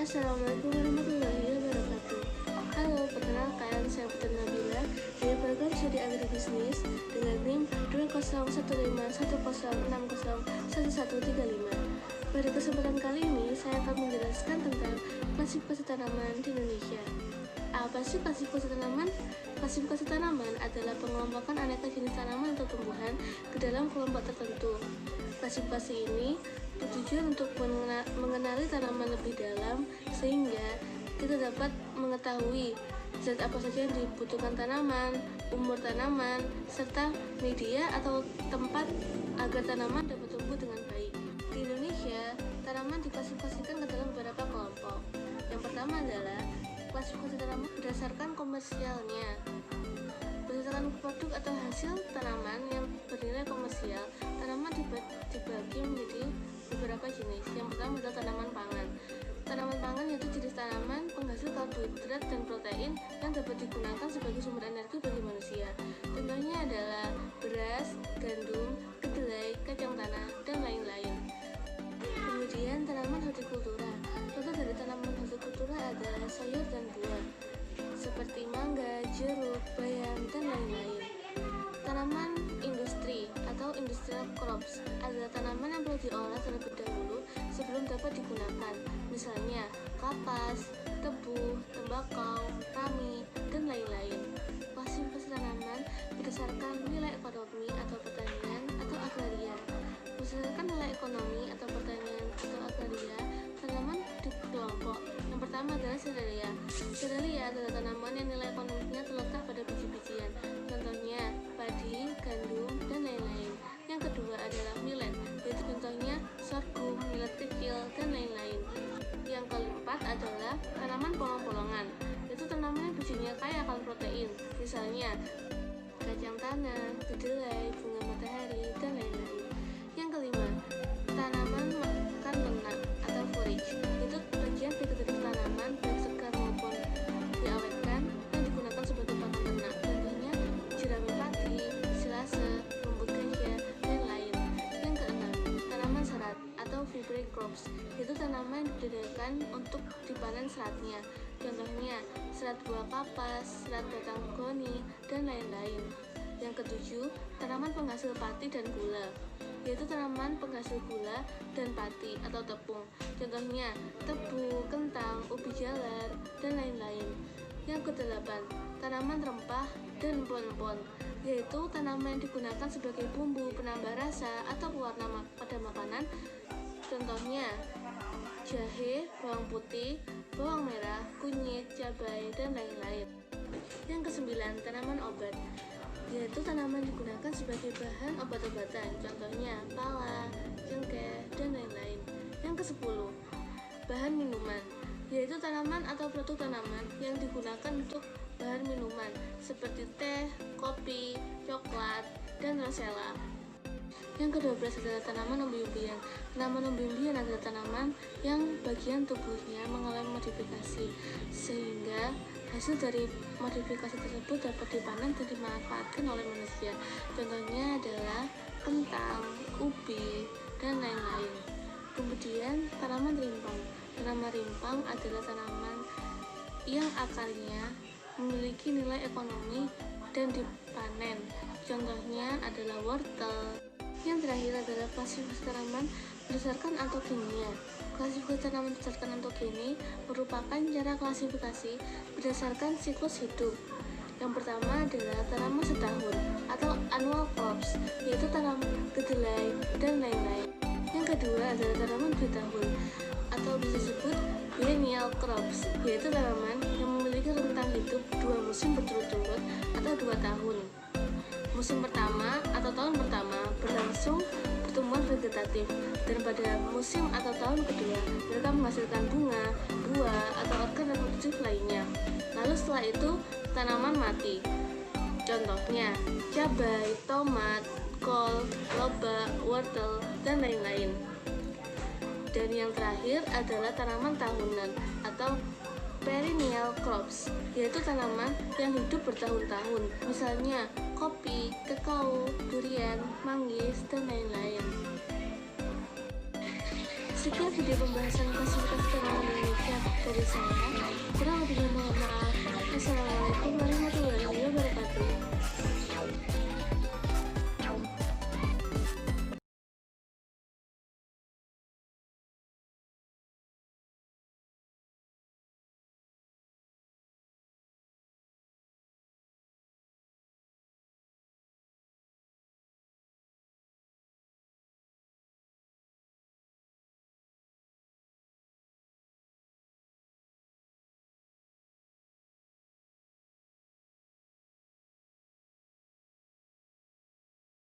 Assalamualaikum warahmatullahi wabarakatuh. Halo, perkenalkan saya Putri Nabila dari program studi agribisnis dengan NIM 201510601135. Pada kesempatan kali ini saya akan menjelaskan tentang klasifikasi tanaman di Indonesia. Apa sih klasifikasi tanaman? Klasifikasi tanaman adalah pengelompokan aneka jenis tanaman atau tumbuhan ke dalam kelompok tertentu. Klasifikasi ini bertujuan untuk mengenali tanaman lebih dalam sehingga kita dapat mengetahui zat apa saja yang dibutuhkan tanaman, umur tanaman, serta media atau tempat agar tanaman dapat tumbuh dengan baik. Di Indonesia, tanaman diklasifikasikan ke dalam beberapa kelompok. Yang pertama adalah klasifikasi tanaman berdasarkan komersialnya. Berdasarkan produk atau hasil tanaman yang bernilai komersial, tanaman dibagi menjadi beberapa jenis. Yang pertama adalah tanaman pangan. Tanaman pangan yaitu jenis tanaman penghasil karbohidrat dan protein yang dapat digunakan sebagai sumber energi bagi manusia. Contohnya adalah beras, gandum, kedelai, kacang tanah, dan lain-lain. Kemudian tanaman hortikultura. Contoh dari tanaman hortikultura adalah sayur dan buah seperti mangga, jeruk, bayam, dan lain-lain. Tanaman industri atau industrial crops adalah tanaman yang perlu diolah terlebih dahulu sebelum dapat digunakan, misalnya kapas, tebu, tembakau, rami, dan lain-lain. Klasifikasi tanaman berdasarkan nilai ekonomi atau pertanian atau agraria. Berdasarkan nilai ekonomi atau pertanian atau agraria, tanaman dikelompok. Yang pertama adalah serealia. Serealia adalah tanaman yang nilai ekonominya terletak pada biji-bijian. Contohnya padi, gandum, dan lain-lain. Yang kedua adalah millet, yaitu contohnya sorghum, millet kecil, dan lain-lain. Yang keempat adalah tanaman polong-polongan, yaitu tanaman yang bijinya kaya akan protein, misalnya kacang tanah, kedelai, bunga matahari, dan lain-lain. Yang kelima, tanaman makan lenak atau forage, yaitu bagian vegetatif tanaman baik segar maupun diawetkan yang digunakan sebagai pakan ternak. Contohnya jerami pati, silase, rumput ganja, dan lain. Yang keenam, tanaman serat atau fiber crops, yaitu tanaman yang dibudidayakan untuk dipanen seratnya. Contohnya serat buah kapas, serat batang goni, dan lain-lain. Yang ketujuh, tanaman penghasil pati dan gula, yaitu tanaman penghasil gula dan pati atau tepung. Contohnya tebu, kentang, ubi jalar, dan lain-lain. Yang kedelapan, tanaman rempah dan empon-empon, yaitu tanaman yang digunakan sebagai bumbu penambah rasa atau pewarna pada makanan. Contohnya jahe, bawang putih, bawang merah, kunyit, cabai, dan lain-lain. Yang kesembilan, tanaman obat, yaitu tanaman digunakan sebagai bahan obat-obatan. Contohnya pala, cengkeh, dan lain-lain. Yang kesepuluh, bahan minuman, yaitu tanaman atau produk tanaman yang digunakan untuk bahan minuman seperti teh, kopi, coklat, dan rosella. Yang ke-12 adalah tanaman umbi-umbian. Tanaman umbi-umbian adalah tanaman yang bagian tubuhnya mengalami modifikasi sehingga hasil dari modifikasi tersebut dapat dipanen dan dimanfaatkan oleh manusia. Contohnya adalah kentang, ubi, dan lain-lain. Kemudian tanaman rimpang. Tanaman rimpang adalah tanaman yang akarnya memiliki nilai ekonomi dan dipanen. Contohnya adalah wortel. Yang terakhir adalah klasifikasi tanaman berdasarkan antogenia. Klasifikasi tanaman berdasarkan antogeni merupakan cara klasifikasi berdasarkan siklus hidup. Yang pertama adalah tanaman setahun atau annual crops, yaitu tanaman kedelai dan lain-lain. Yang kedua adalah tanaman bertahun atau bisa disebut biennial crops, yaitu tanaman yang memiliki rentang hidup 2 musim berturut-turut atau 2 tahun. Musim pertama atau tahun pertama berlangsung pertumbuhan vegetatif, dan pada musim atau tahun kedua mereka menghasilkan bunga, buah, atau organ reproduktif lainnya. Lalu setelah itu tanaman mati. Contohnya cabai, tomat, kol, lobak, wortel, dan lain-lain. Dan yang terakhir adalah tanaman tahunan atau perennial crops, yaitu tanaman yang hidup bertahun-tahun, misalnya kopi, kakao, durian, manggis, dan lain-lain. Sekian video pembahasan klasifikasi tanaman Indonesia. dari saya. Kurang lebihnya